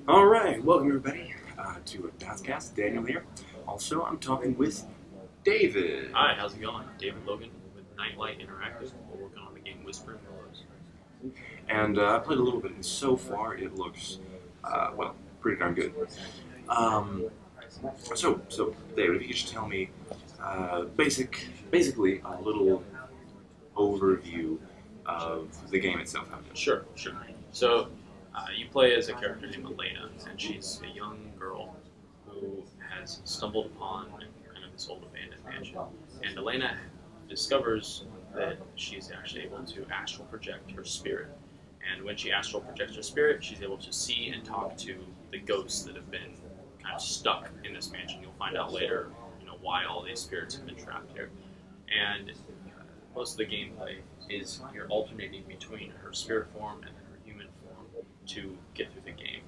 All right, welcome everybody to DotsCast. Daniel here. Also, I'm talking with David. Hi, how's it going? David Logan with Nightlight Interactive. We're working on the game Whispering Willows. And I played a little bit, and so far it looks, well, pretty darn good. So David, if you could just tell me, basically a little overview of the game itself. How it is. Sure. So, you play as a character named Elena, and she's a young girl who has stumbled upon kind of this old abandoned mansion. And Elena discovers that she's actually able to astral project her spirit. And when she astral projects her spirit, she's able to see and talk to the ghosts that have been kind of stuck in this mansion. You'll find out later, why all these spirits have been trapped here. And most of the gameplay is you're alternating between her spirit form and her human form to get through the game.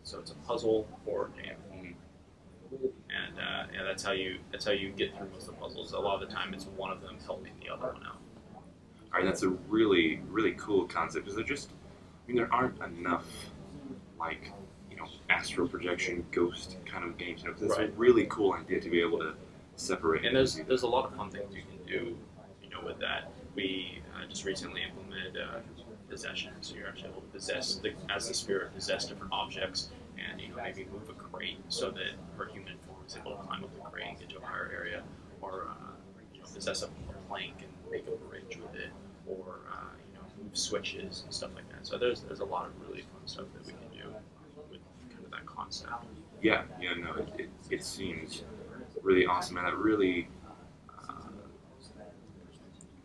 So it's a puzzle horror game. And that's how you get through most of the puzzles. A lot of the time, it's one of them helping the other one out. All right, that's a really cool concept. Because there aren't enough astral projection ghost kind of games. It's a really cool idea to be able to separate. And there's a lot of fun things you can do, with that. We just recently implemented possession, so you're actually able to possess as the spirit possess different objects, and maybe move a crate so that her human form is able to climb up the crate and get to a higher area, or possess a plank and make a bridge with it, or move switches and stuff like that. So there's a lot of really fun stuff that we can do with kind of that concept. Yeah, it seems really awesome, and that really,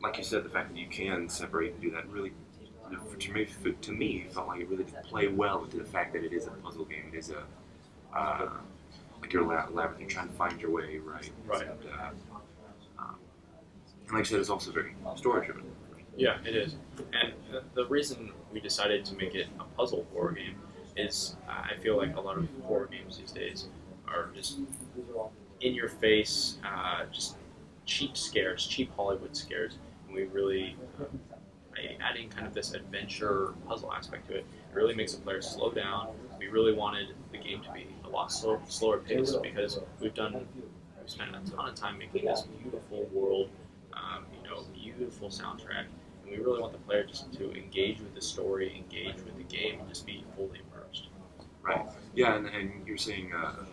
like you said, the fact that you can separate and do that really, to me, felt like it really did play well to the fact that it is a puzzle game. It is like you're labyrinth, you're trying to find your way, right? Right. And like I said, it's also very story-driven. Yeah, it is. And the reason we decided to make it a puzzle horror game is I feel like a lot of horror games these days are just in your face, just cheap scares, cheap Hollywood scares. And we really, by adding kind of this adventure puzzle aspect to it, it really makes the player slow down. We really wanted the game to be a lot slower paced because we've spent a ton of time making this beautiful world, beautiful soundtrack, and we really want the player just to engage with the story, engage with the game, and just be fully immersed. Right. Yeah, and you're saying a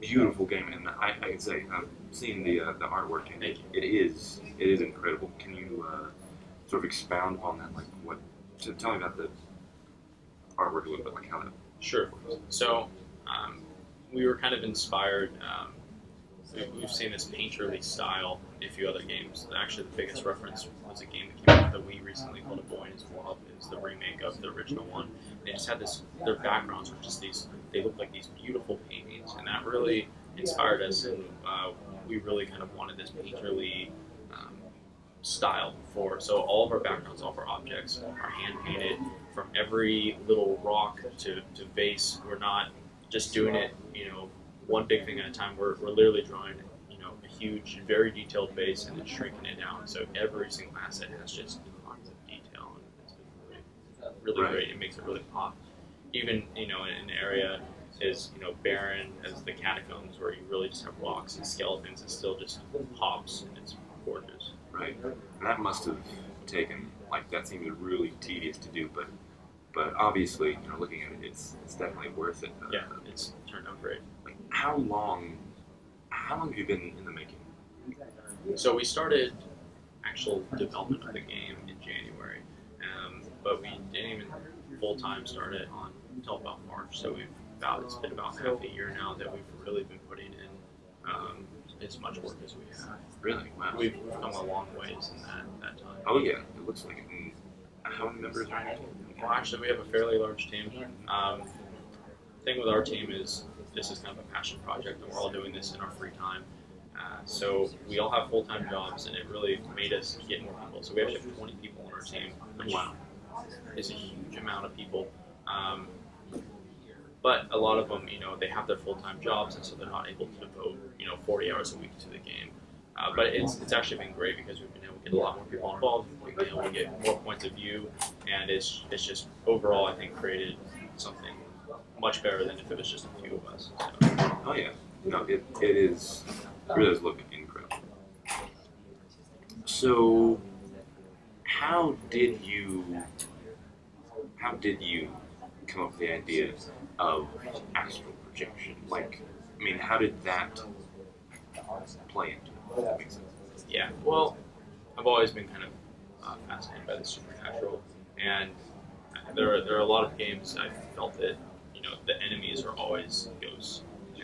beautiful game, and I can say I've seen the artwork, and it is incredible. Can you sort of expound upon that? Tell me about the artwork a little bit, how that. Sure. So we were kind of inspired. We've seen this painterly style in a few other games. Actually, the biggest reference was a game that came out that we recently called A Boy and His Love. It's the remake of the original one. They just had their backgrounds were just they looked like these beautiful paintings, and that really inspired us, and we really kind of wanted this painterly style so all of our backgrounds, all of our objects are hand-painted, from every little rock to vase. We're not just doing it, one big thing at a time. We're literally drawing, a huge, very detailed base and then shrinking it down. So every single asset has just tons of detail, and it's been really great. It makes it really pop. Even, in an area as, barren as the catacombs, where you really just have rocks and skeletons, it still just pops, and it's gorgeous. Right. And that must have taken, that seems really tedious to do, but obviously, looking at it, it's definitely worth it. Yeah, it's turned out great. How long have you been in the making? So we started actual development of the game in January, but we didn't even full-time start it until about March. So it's been about half a year now that we've really been putting in as much work as we have. Really? Wow. We've come a long ways in that time. Oh yeah, it looks like it. And how many members are in your team? Well, actually, we have a fairly large team. The thing with our team is this is kind of a passion project, and we're all doing this in our free time. So we all have full-time jobs, and it really made us get more people. So we actually have 20 people on our team, which is a huge amount of people. But a lot of them, they have their full-time jobs, and so they're not able to devote, 40 hours a week to the game. But it's actually been great because we've been able to get a lot more people involved. We've been able to get more points of view, and it's just overall I think created something much better than if it was just a few of us. So. Oh yeah, no, it is. It really does look incredible. So, how did you come up with the idea of astral projection? Like, I mean, how did that play into it? If that makes sense. Yeah, well, I've always been kind of fascinated by the supernatural, and there are a lot of games I felt that the enemies are always ghosts,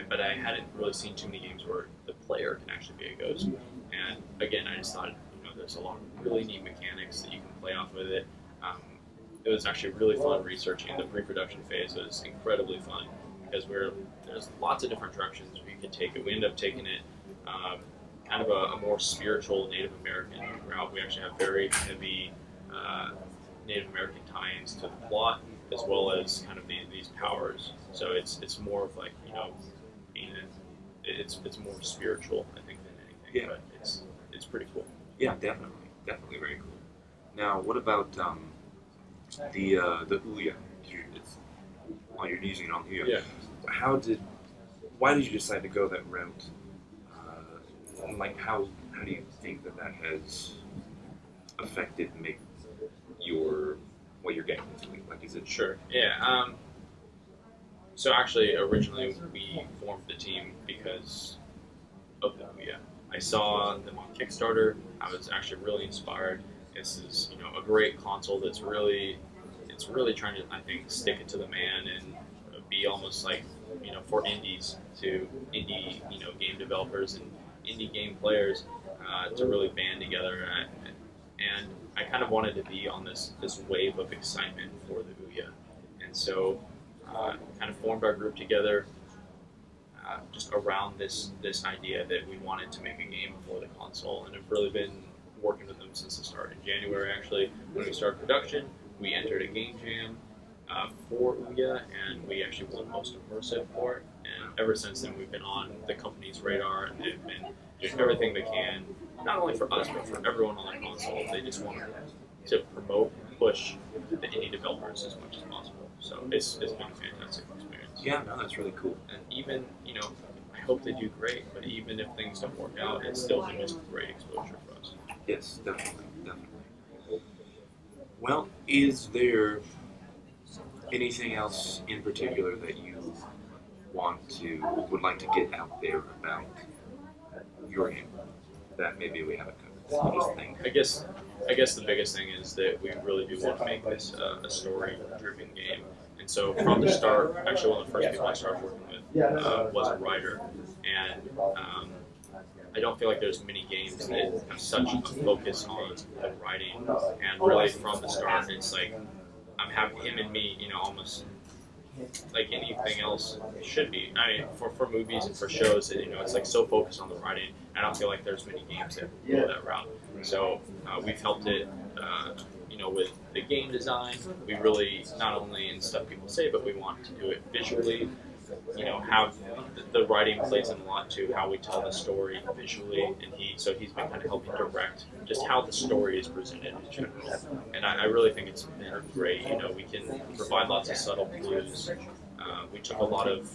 but I hadn't really seen too many games where the player can actually be a ghost. And again, I just thought there's a lot of really neat mechanics that you can play off with it. It was actually really fun researching. The pre-production phase was incredibly fun because there's lots of different directions we could take it. We ended up taking it kind of a more spiritual Native American route. We actually have very heavy Native American tie-ins to the plot, as well as kind of these powers. So it's more of like it's more spiritual, I think, than anything. Yeah. But it's pretty cool. Yeah, definitely very cool. Now, what about the Ouya? You're using it on Ouya. Yeah. Why did you decide to go that route? And like, how do you think that has affected what your game is? Like, is it Sure? Yeah. So actually, originally we formed the team because of the Ouya. I saw them on Kickstarter. I was actually really inspired. This is a great console that's really trying to, I think, stick it to the man and be almost like for indies to indie game developers and indie game players to really band together. And I kind of wanted to be on this wave of excitement for the Ouya, and so kind of formed our group together. Just around this idea that we wanted to make a game for the console, and have really been working with them since the start. In January, actually, when we started production, we entered a game jam for Ouya, and we actually won Most Immersive for it. And ever since then, we've been on the company's radar, and they've been doing everything they can, not only for us, but for everyone on the console. They just want to promote and push the indie developers as much as possible. So it's been a fantastic experience. Yeah, no, that's really cool. And even, I hope they do great, but even if things don't work out, it's still been just great exposure for us. Yes, definitely. Well, is there anything else in particular that you would like to get out there about your game that maybe we haven't covered? Just think. I guess the biggest thing is that we really do want to make this a story-driven game. And so from the start, actually one of the first people I started working with was a writer. And I don't feel like there's many games that have such a focus on the writing. And really from the start, it's like I'm having him and me, almost like anything else should be. I mean, for movies and for shows, it's like so focused on the writing. I don't feel like there's many games that go that route. So we've helped it, with the game design. We really, not only in stuff people say, but we want to do it visually. Have the writing plays in a lot to how we tell the story visually, and he's been kind of helping direct just how the story is presented in general. And I really think it's been great. We can provide lots of subtle clues. We took a lot of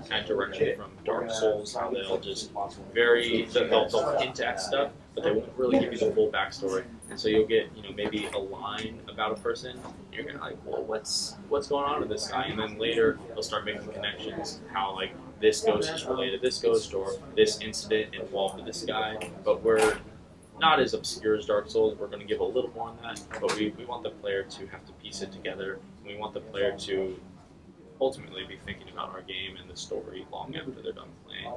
kind of direction from Dark Souls, how they'll just they'll hint at stuff, but they won't really give you the full backstory. And so you'll get, maybe a line about a person. You're gonna like, well, what's going on with this guy? And then later they'll start making connections, how like this ghost is related to this ghost, or this incident involved with this guy. But we're not as obscure as Dark Souls. We're going to give a little more on that, but we want the player to have to piece it together. We want the player to ultimately be thinking about our game and the story long after they're done playing,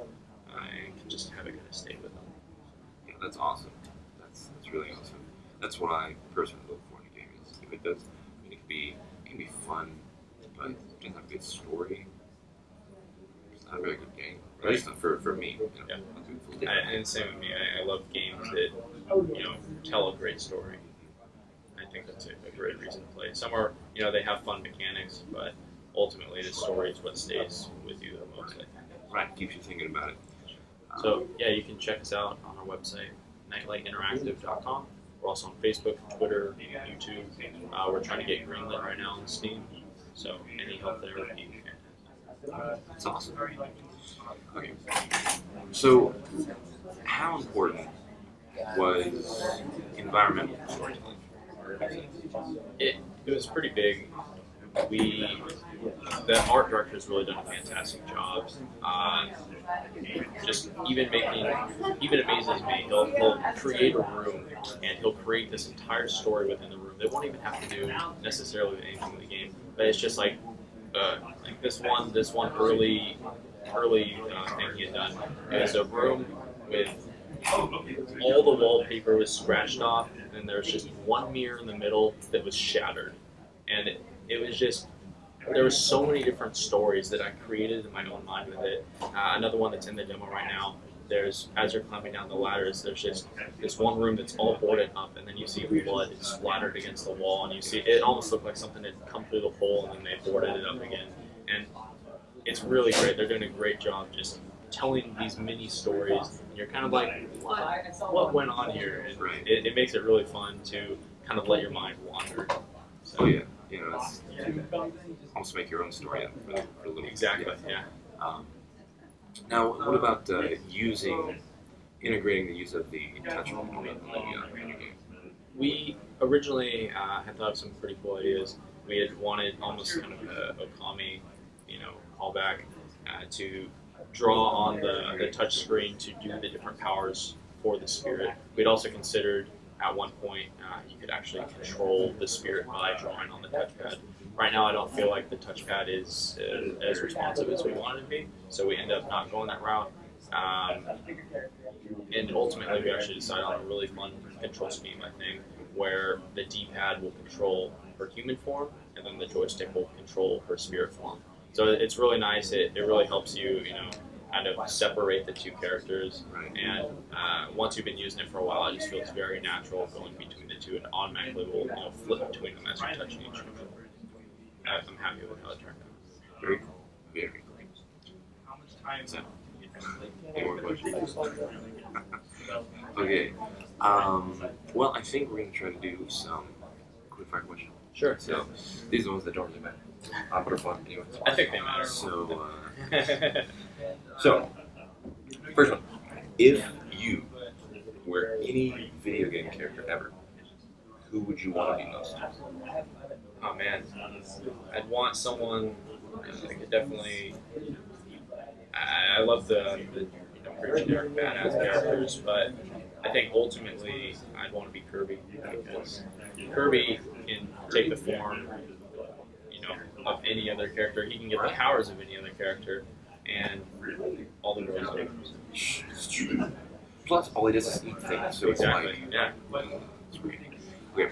and can just have it kind of stay with them. Yeah, that's awesome. That's really awesome. That's what I personally look for in a game. Is if it does, it can be fun, but it doesn't have a good story. It's not a very good game. At least for me. Yeah. And same with me. I love games that tell a great story. I think that's a great reason to play. Some are they have fun mechanics, but ultimately the story is what stays with you the most. I think. Right, keeps you thinking about it. So yeah, you can check us out on our website, nightlightinteractive.com. We're also on Facebook, Twitter, YouTube. We're trying to get greenlit right now on Steam. So any help there would be fantastic. That's awesome. Okay. So, how important was environmental storytelling? It was pretty big. The art director has really done a fantastic job. Just even amazes me. He'll create a room and he'll create this entire story within the room. They won't even have to do necessarily with anything in the game, but it's just like this one early thing he had done. It was a room with all the wallpaper was scratched off, and there's just one mirror in the middle that was shattered, and it was just. There were so many different stories that I created in my own mind with it. Another one that's in the demo right now, as you're climbing down the ladders, there's just this one room that's all boarded up, and then you see blood splattered against the wall, and you see it almost looked like something had come through the hole, and then they boarded it up again. And it's really great. They're doing a great job just telling these mini stories. And you're kind of like, what went on here? And it makes it really fun to kind of let your mind wander. So, oh yeah. You know, it's almost make your own story up for a little. Exactly. Yeah. Now, what about integrating the use of the touch component in your game? We originally had thought of some pretty cool ideas. We had wanted almost kind of a Okami, callback to draw on the touch screen to do the different powers for the spirit. We'd also considered at one point you could actually control the spirit by drawing on the touchpad. Right now I don't feel like the touchpad is as responsive as we want it to be, so we end up not going that route. And ultimately we actually decided on a really fun control scheme, I think, where the D-pad will control her human form, and then the joystick will control her spirit form. So it's really nice. It really helps you, kind of separate the two characters. And once you've been using it for a while, it just feels very natural going between the two, and automatically will flip between them as you're touching each other. I'm happy with how it turned out. Very cool. Very cool. How much time is that? Any more questions? Okay. Well, I think we're going to try to do some quick fire questions. Sure. So these are the ones that don't really matter. But are fun anyway. I think they matter. So, first one. If you were any video game character ever, who would you want to be most? Oh man, I'd want someone. I could definitely. I love the pretty generic badass characters, but I think ultimately I'd want to be Kirby, because Kirby can take the form, of any other character. He can get the powers of any other character, and all the girls do. It's true. Plus, all he does is eat things, so exactly. It's like, yeah. It's weird. Okay.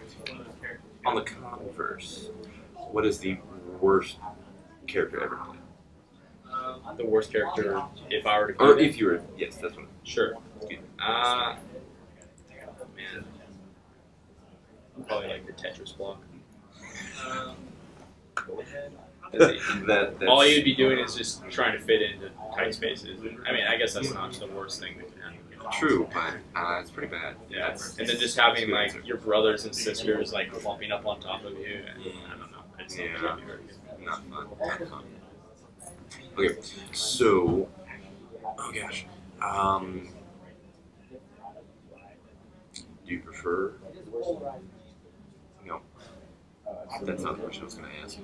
On the converse, what is the worst character ever played? The worst character, if I were to. Or if you were, yes, that's what. Sure. Man, probably like the Tetris block. All you'd be doing is just trying to fit into tight spaces. I mean, I guess that's not the worst thing that can happen. True, but it's pretty bad. Yeah, and then just having like your brothers and sisters like clumping up on top of you. And, I don't know. It's not very good. Not fun. Not fun. Okay, so, oh gosh, do you prefer? No, that's not the question I was going to ask.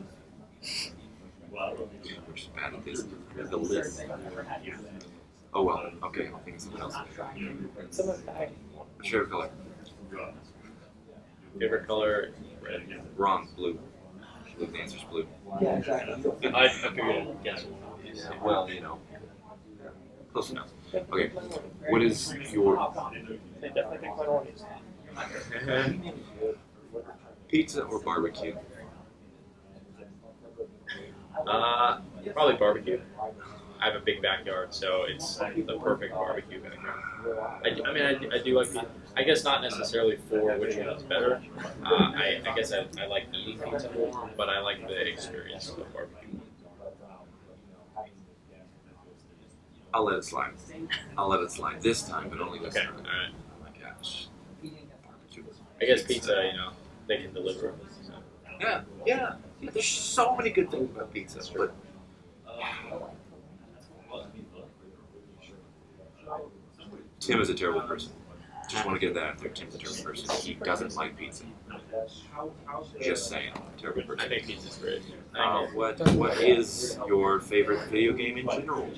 We're just bad at this. The list. Oh well. Okay, I'll think of something else. Favorite color. Favorite color? Red. Wrong. Blue. The answer's blue. I figured I'd guess. Well, close enough. Okay, what is your pizza or barbecue? Probably barbecue. I have a big backyard, so it's the perfect barbecue backyard. I do like pizza. I guess not necessarily for which one is better. I guess I like eating pizza more, but I like the experience of barbecue. I'll let it slide. I'll let it slide this time, but only this Okay, time. all right. Oh my gosh. Barbecue. I guess pizza, they can deliver. So. Yeah. There's so many good things about pizza, but Tim is a terrible person. Just want to get that out there. Tim's a terrible person. He doesn't like pizza. Just saying. Terrible person. I think pizza's great. What is your favorite video game in general?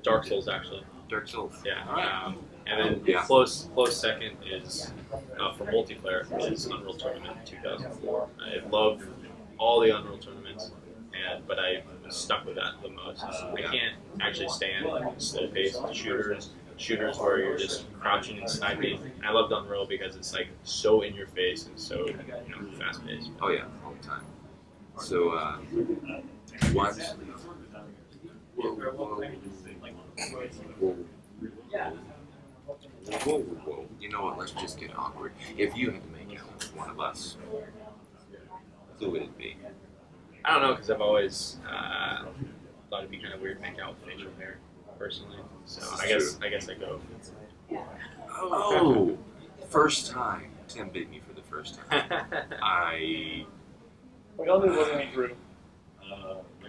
Dark Souls, actually. Dark Souls. Yeah. All right. And then close second is, for multiplayer, is Unreal Tournament 2004. I love all the Unreal Tournaments, but I was stuck with that the most. I can't actually stand slow-paced shooters where you're just crouching and sniping. And I loved Unreal because it's like so in your face and so fast-paced. Oh yeah, all the time. So what? Whoa. You know what? Let's just get awkward. If you had to make out with one of us, who would it be? I don't know, because I've always thought it'd be kind of weird to make out with facial hair, personally. So I guess I go. Oh, first time. Tim bit me for the first time. We all knew it wasn't Drew.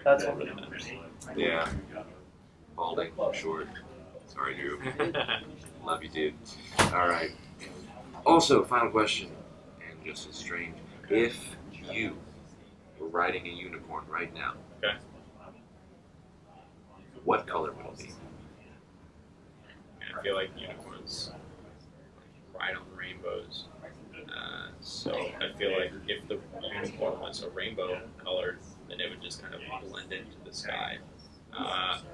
That's what really matters. Yeah. Balding, short. Sorry, Drew. Love you, dude. All right. Also, final question, and just as strange. If you were riding a unicorn right now, Okay. what color would it be? I feel like unicorns ride on rainbows. So I feel like if the unicorn was a rainbow colored, then it would just kind of blend into the sky.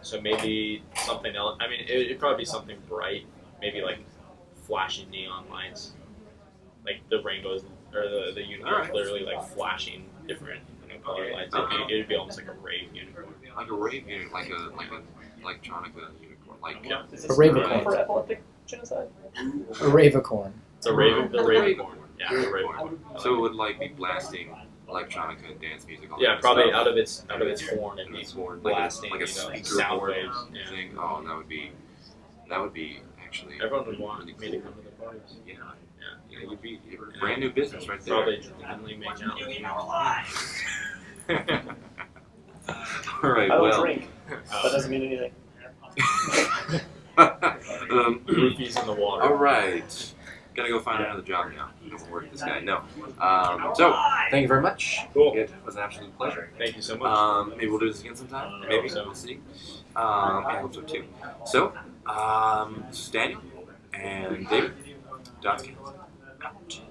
So maybe something else. I mean, it'd probably be something bright, maybe like flashing neon lights, like the rainbows or the unicorns literally like flashing different color lights. It'd be almost like a rave unicorn. Like a rave unicorn, like a electronica unicorn, like Is A this ravicorn. for epileptic genocide? A ravicorn. It's a rave, the ravecorn. Yeah, the ravecorn. So it would like be blasting electronica and dance music. All Yeah, that probably stuff. out of its horn and It's more blasting, like a sound speaker waves. Yeah. thing. Oh, that would be actually. Everyone would want me to come to the parties. Yeah, you'd be brand new business right there. Probably only make out. All right, I don't well. drink. That doesn't mean anything. Roofies in the water. All right. Gotta go find another job now. Don't work this guy. No. So, thank you very much. Cool. It was an absolute pleasure. Thank you so much. Maybe we'll do this again sometime. I Maybe. hope so. We'll see. I hope so too. So, this is Daniel and David. DotsCast. Out.